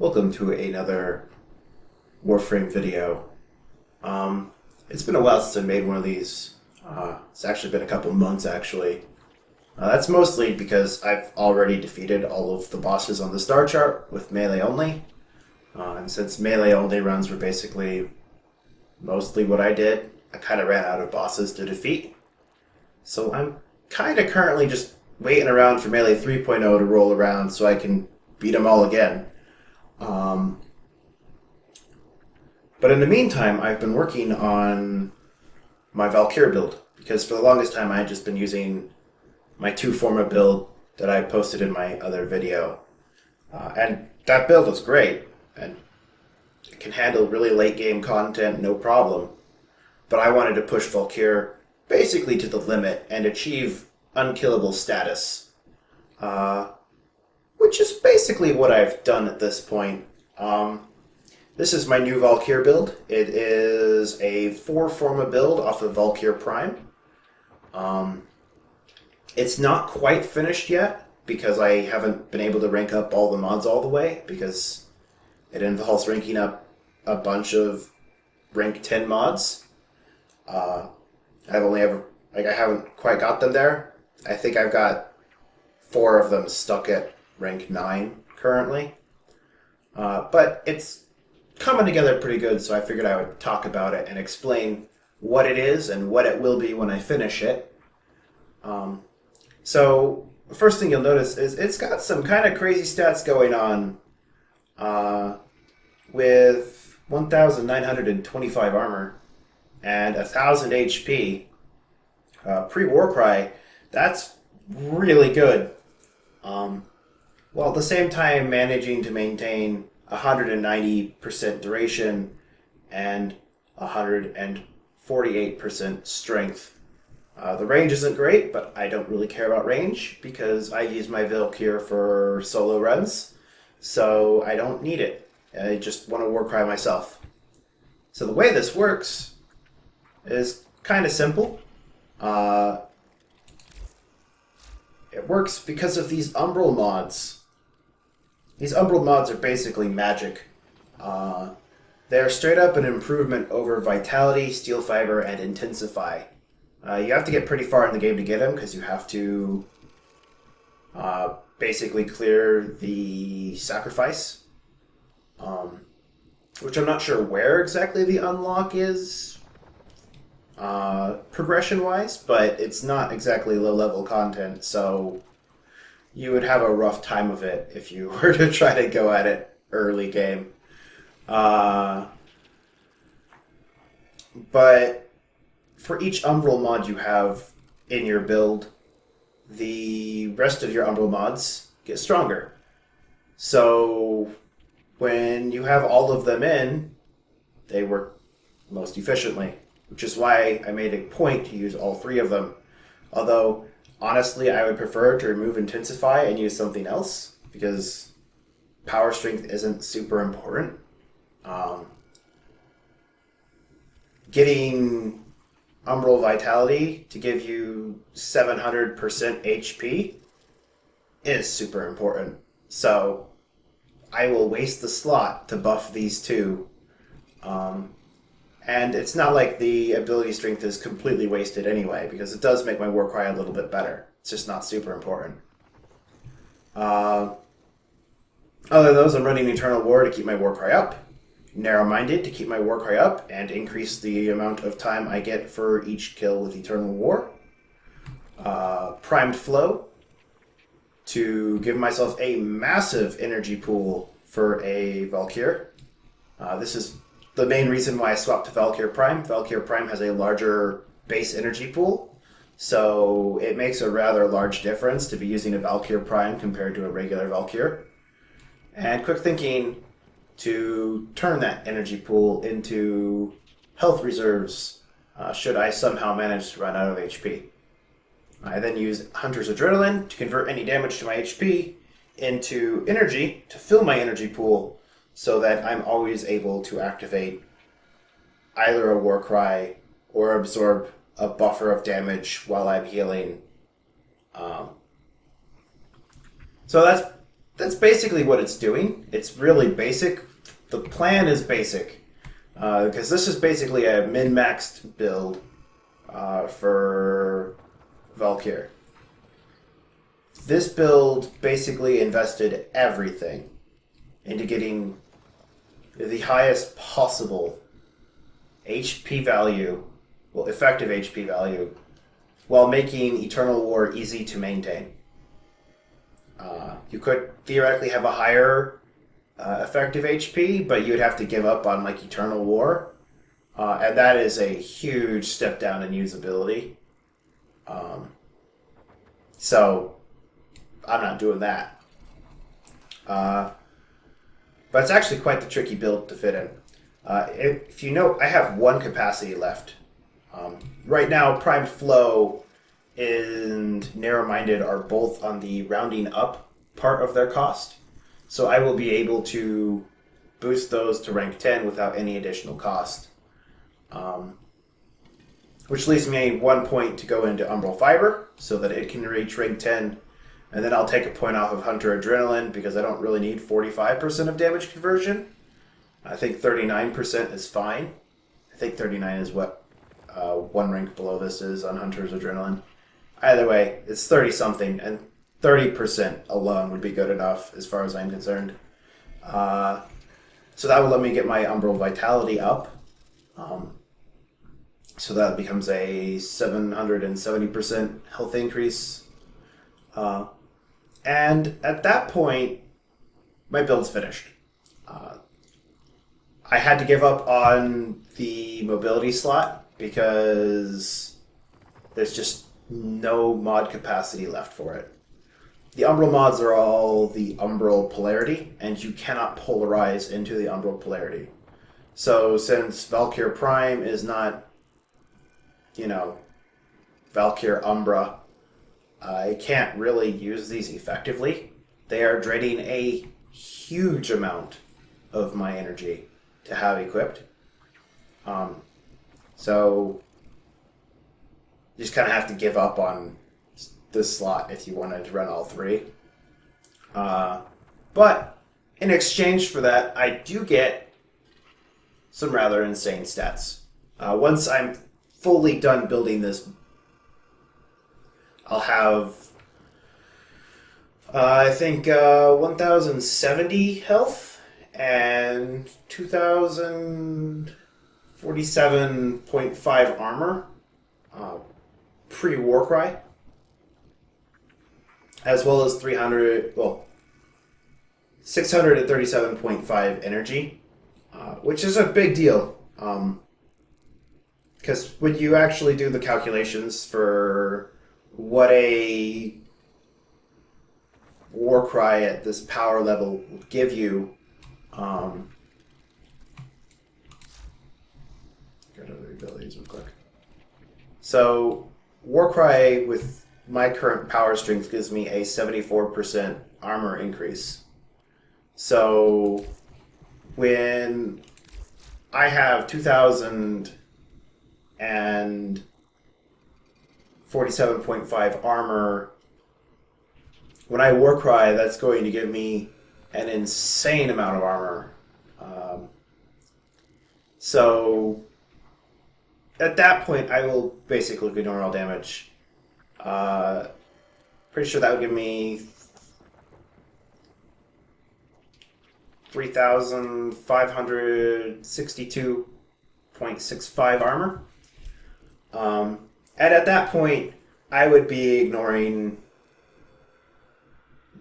Welcome to another Warframe video. It's been a while since I made one of these. It's actually been a couple months actually. That's mostly because I've already defeated all of the bosses on the star chart with melee only. And since melee only runs were basically mostly what I did, I kind of ran out of bosses to defeat. So I'm kind of currently just waiting around for melee 3.0 to roll around so I can beat them all again. But in the meantime, I've been working on my Valkyr build, because for the longest time I had just been using my 2 Forma build that I posted in my other video. And that build is great, and it can handle really late game content, no problem. But I wanted to push Valkyr basically to the limit and achieve unkillable status. Which is basically what I've done at this point. This is my new Valkyr build. It is a 4 Forma build off of Valkyr Prime. It's not quite finished yet because I haven't been able to rank up all the mods all the way, because it involves ranking up a bunch of rank 10 mods. I haven't quite got them there. I think I've got 4 of them stuck at rank 9 currently. But it's coming together pretty good, so I figured I would talk about it and explain what it is and what it will be when I finish it. So the first thing you'll notice is it's got some kind of crazy stats going on with 1,925 armor and 1,000 HP. Pre-Warcry, that's really good. While at the same time managing to maintain 190% duration and 148% strength. The range isn't great, but I don't really care about range because I use my Valkyr for solo runs, so I don't need it. I just want to Warcry myself. So the way this works is kind of simple. It works because of these Umbral mods. These Umbral mods are basically magic. They're straight up an improvement over Vitality, Steel Fiber, and Intensify. You have to get pretty far in the game to get them, because you have to basically clear the sacrifice. Which I'm not sure where exactly the unlock is progression-wise, but it's not exactly low-level content, so you would have a rough time of it if you were to try to go at it early game. But for each Umbral mod you have in your build, the rest of your Umbral mods get stronger. So when you have all of them in, they work most efficiently, which is why I made a point to use all 3 of them. Although, honestly, I would prefer to remove Intensify and use something else, because power strength isn't super important. Getting Umbral Vitality to give you 700% HP is super important. So I will waste the slot to buff these 2. And it's not like the ability strength is completely wasted anyway, because it does make my Warcry a little bit better. It's just not super important. Other than those, I'm running Eternal War to keep my Warcry up, Narrow-Minded to keep my Warcry up and increase the amount of time I get for each kill with Eternal War, Primed Flow to give myself a massive energy pool for a Valkyr. This is the main reason why I swapped to Valkyr Prime. Valkyr Prime has a larger base energy pool, so it makes a rather large difference to be using a Valkyr Prime compared to a regular Valkyr. And quick thinking to turn that energy pool into health reserves should I somehow manage to run out of HP. I then use Hunter's Adrenaline to convert any damage to my HP into energy to fill my energy pool, so that I'm always able to activate either a Warcry or absorb a buffer of damage while I'm healing. So that's that's basically what it's doing. It's really basic. The plan is basic. Because this is basically a min-maxed build for Valkyr. This build basically invested everything into getting the highest possible HP value, well, effective HP value, while making Eternal War easy to maintain. You could theoretically have a higher effective HP, but you'd have to give up on like Eternal War, and that is a huge step down in usability. So I'm not doing that. But it's actually quite the tricky build to fit in. If you know, I have one capacity left. Right now, Primed Flow and Narrow Minded are both on the rounding up part of their cost. So I will be able to boost those to rank 10 without any additional cost. Which leaves me 1 point to go into Umbral Fiber so that it can reach rank 10. And then I'll take a point off of Hunter Adrenaline because I don't really need 45% of damage conversion. I think 39% is fine. I think 39 is what one rank below this is on Hunter's Adrenaline. Either way, it's 30-something, and 30% alone would be good enough as far as I'm concerned. So that will let me get my Umbral Vitality up. So that becomes a 770% health increase. And at that point, my build's finished. I had to give up on the mobility slot because there's just no mod capacity left for it. The Umbral mods are all the Umbral polarity, and you cannot polarize into the Umbral polarity. So since Valkyr Prime is not, Valkyr Umbra, I can't really use these effectively. They are draining a huge amount of my energy to have equipped. So you just kind of have to give up on this slot if you wanted to run all three. But in exchange for that, I do get some rather insane stats. Once I'm fully done building this, I'll have, I think, 1,070 health and 2,047.5 armor pre-Warcry, as well as 637.5 energy, which is a big deal. Because when you actually do the calculations for what a Warcry at this power level will give you, get other abilities real quick. So Warcry with my current power strength gives me a 74% armor increase. So when I have 2,047.5 armor, when I Warcry, that's going to give me an insane amount of armor. So at that point, I will basically ignore all damage. Pretty sure that would give me 3,562.65 armor. And at that point, I would be ignoring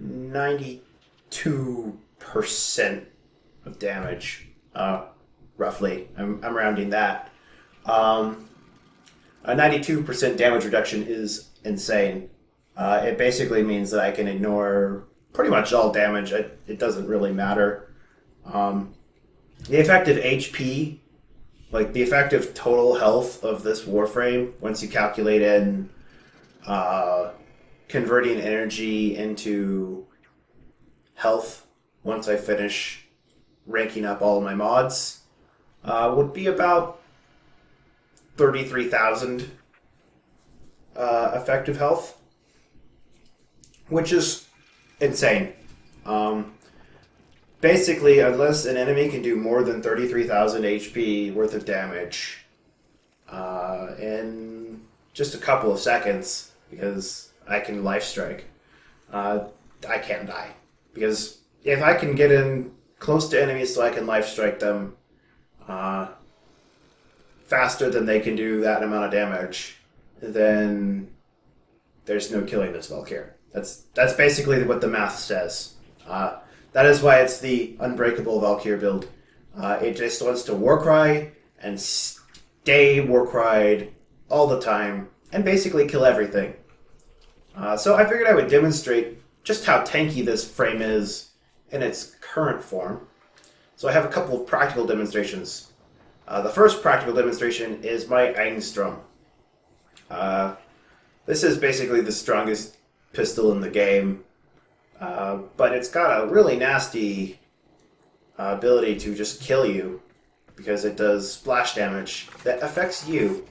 92% of damage, roughly. I'm rounding that. A 92% damage reduction is insane. It basically means that I can ignore pretty much all damage. It doesn't really matter. The effective HP, like the effective total health of this Warframe, once you calculate in converting energy into health, once I finish ranking up all of my mods, would be about 33,000 effective health, which is insane. Basically, unless an enemy can do more than 33,000 HP worth of damage in just a couple of seconds, because I can life strike, I can't die. Because if I can get in close to enemies so I can life strike them faster than they can do that amount of damage, then there's no killing this Valkyr. That's basically what the math says. That is why it's the Unbreakable Valkyr build. It just wants to Warcry and stay Warcried all the time and basically kill everything. So I figured I would demonstrate just how tanky this frame is in its current form. So I have a couple of practical demonstrations. The first practical demonstration is my Angstrom. This is basically the strongest pistol in the game. But it's got a really nasty ability to just kill you because it does splash damage that affects you.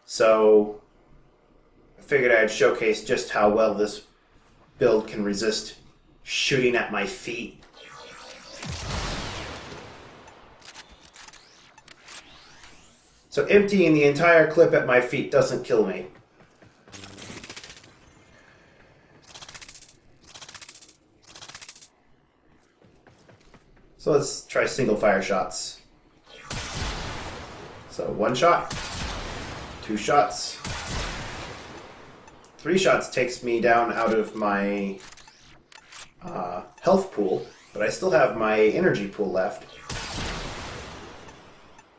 So I figured I'd showcase just how well this build can resist shooting at my feet. So emptying the entire clip at my feet doesn't kill me. So let's try single fire shots. So 1 shot, 2 shots, 3 shots takes me down out of my health pool, but I still have my energy pool left.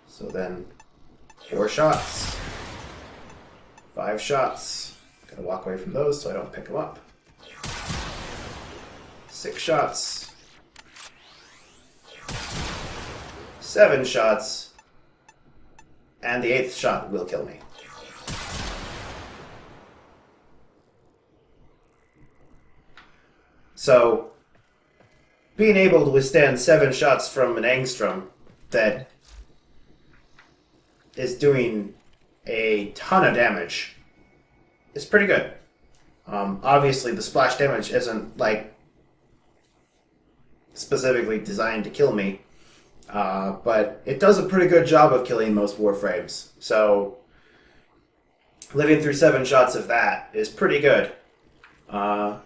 So then 4 shots, 5 shots. Gotta walk away from those so I don't pick them up. 6 shots. 7 shots, and the 8th shot will kill me. So, being able to withstand 7 shots from an Angstrom that is doing a ton of damage is pretty good. Obviously, the splash damage isn't like specifically designed to kill me. But it does a pretty good job of killing most Warframes. So, living through 7 shots of that is pretty good. And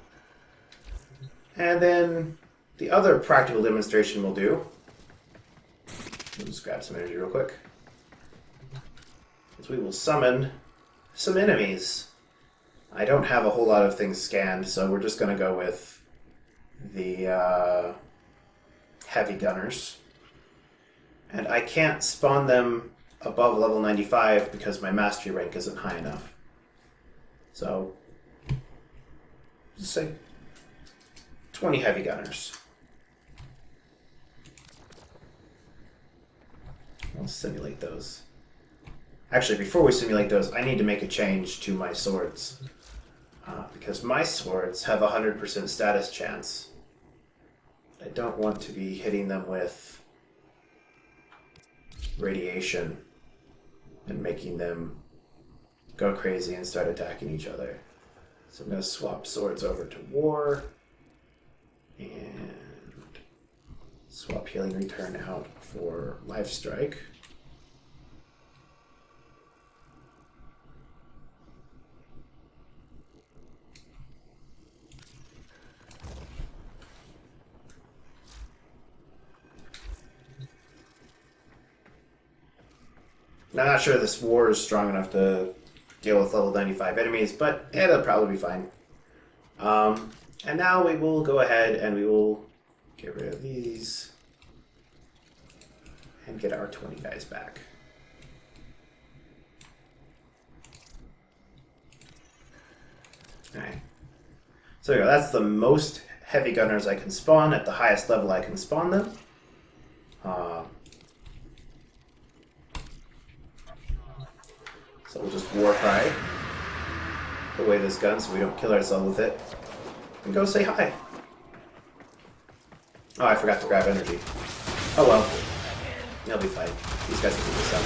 then the other practical demonstration we'll do. We'll just grab some energy real quick. Is we will summon some enemies. I don't have a whole lot of things scanned, so we're just going to go with the heavy gunners. And I can't spawn them above level 95 because my mastery rank isn't high enough. So, just say 20 heavy gunners. I'll simulate those. Actually, before we simulate those, I need to make a change to my swords. Because my swords have a 100% status chance. I don't want to be hitting them with radiation and making them go crazy and start attacking each other. So I'm going to swap swords over to war and swap healing return out for life strike. I'm not sure this war is strong enough to deal with level 95 enemies, but it'll probably be fine. And now we will go ahead and we will get rid of these and get our 20 guys back. Alright. So there you go. That's the most heavy gunners I can spawn at the highest level I can spawn them. So we'll just Warcry away this gun so we don't kill ourselves with it. And go say hi. Oh, I forgot to grab energy. Oh well. They'll be fine. These guys will keep this up.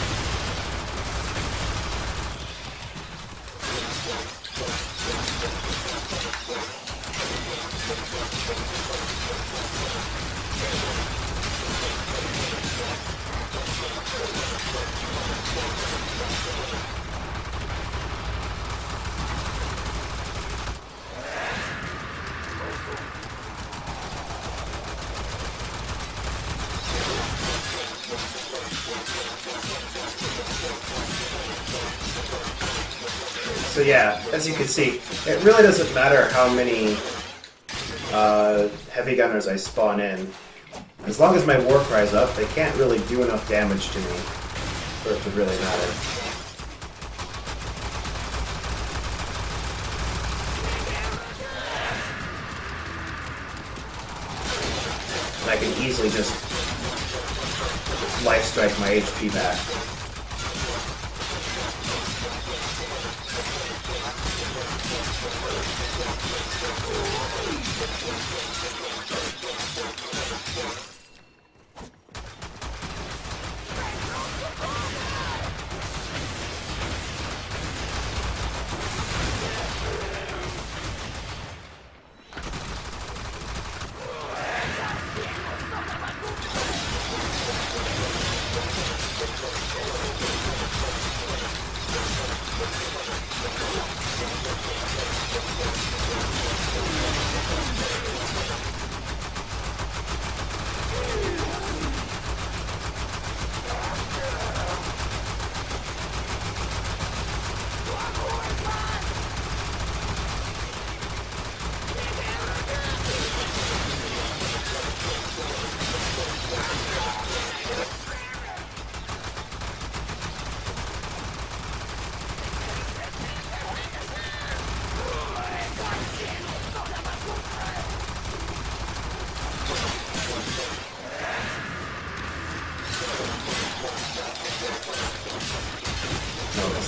So yeah, as you can see, it really doesn't matter how many heavy gunners I spawn in. As long as my Warcry's up, they can't really do enough damage to me for it to really matter. And I can easily just life strike my HP back.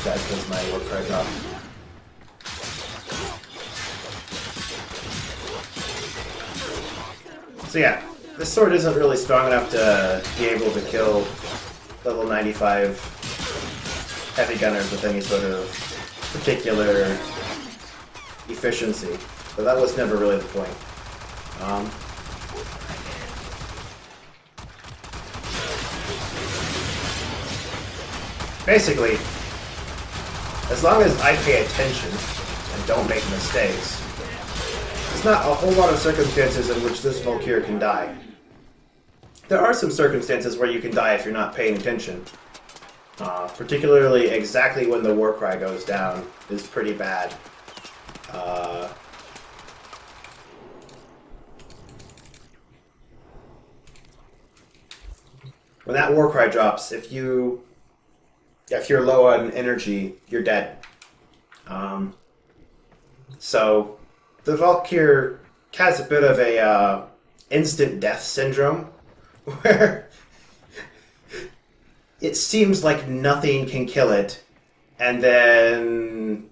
That kills my Warcry drop. So yeah, this sword isn't really strong enough to be able to kill level 95 heavy gunners with any sort of particular efficiency, but that was never really the point. Basically, as long as I pay attention and don't make mistakes, there's not a whole lot of circumstances in which this Valkyr can die. There are some circumstances where you can die if you're not paying attention. Particularly exactly when the Warcry goes down is pretty bad. When that Warcry drops, if you're low on energy, you're dead. So the Valkyr has a bit of a instant death syndrome, where it seems like nothing can kill it, and then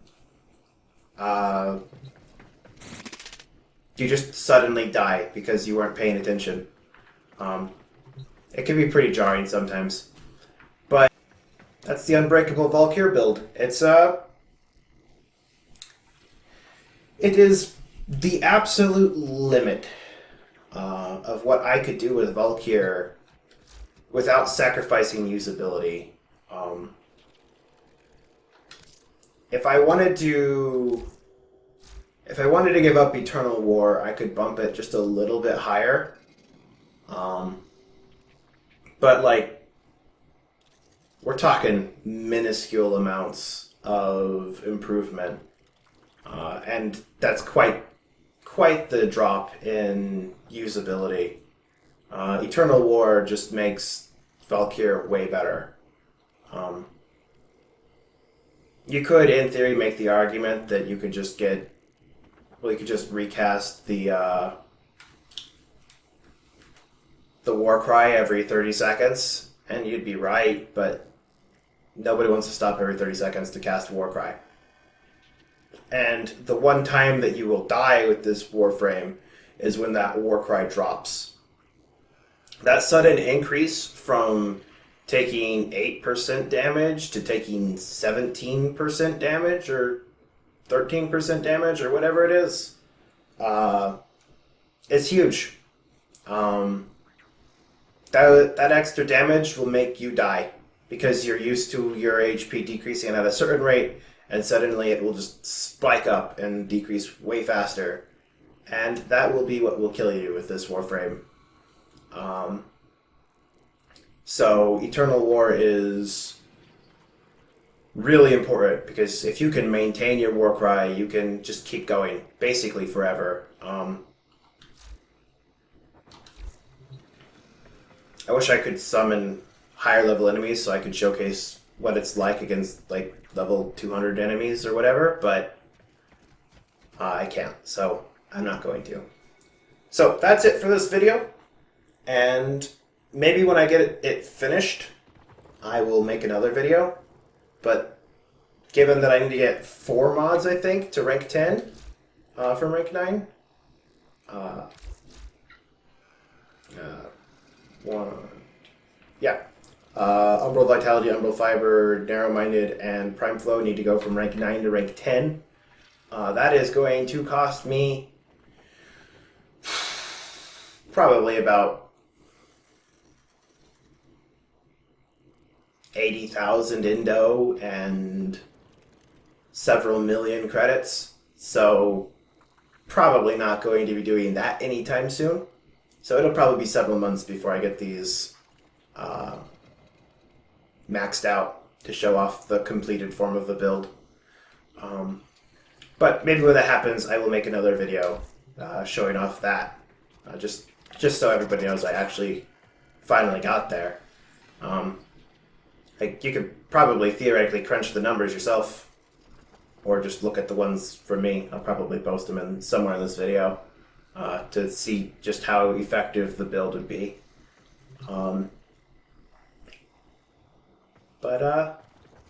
you just suddenly die because you weren't paying attention. It can be pretty jarring sometimes. But that's the Unbreakable Valkyr build. It is the absolute limit of what I could do with Valkyr without sacrificing usability. If I wanted to give up Eternal War, I could bump it just a little bit higher. But like, we're talking minuscule amounts of improvement, and that's quite the drop in usability. Eternal War just makes Valkyr way better. You could, in theory, make the argument that you could just recast the Warcry every 30 seconds, and you'd be right, but nobody wants to stop every 30 seconds to cast Warcry. And the one time that you will die with this Warframe is when that Warcry drops. That sudden increase from taking 8% damage to taking 17% damage or 13% damage or whatever it is huge. That extra damage will make you die because you're used to your HP decreasing at a certain rate, and suddenly it will just spike up and decrease way faster. And that will be what will kill you with this Warframe. So Eternal War is really important, because if you can maintain your war cry, you can just keep going basically forever. I wish I could summon higher level enemies so I could showcase what it's like against like level 200 enemies or whatever, but I can't, so I'm not going to. So that's it for this video, and maybe when I get it finished, I will make another video. But given that I need to get 4 mods, I think, to rank 10 from rank 9. Umbral Vitality, Umbral Fiber, Narrow-Minded, and Prime Flow need to go from rank 9 to rank 10. That is going to cost me probably about 80,000 Indo and several million credits. So probably not going to be doing that anytime soon. So it'll probably be several months before I get these maxed out to show off the completed form of the build. But maybe when that happens, I will make another video showing off that. Just so everybody knows I actually finally got there. Like, you could probably theoretically crunch the numbers yourself, or just look at the ones from me. I'll probably post them in somewhere in this video to see just how effective the build would be. But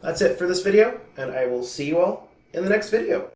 that's it for this video, and I will see you all in the next video.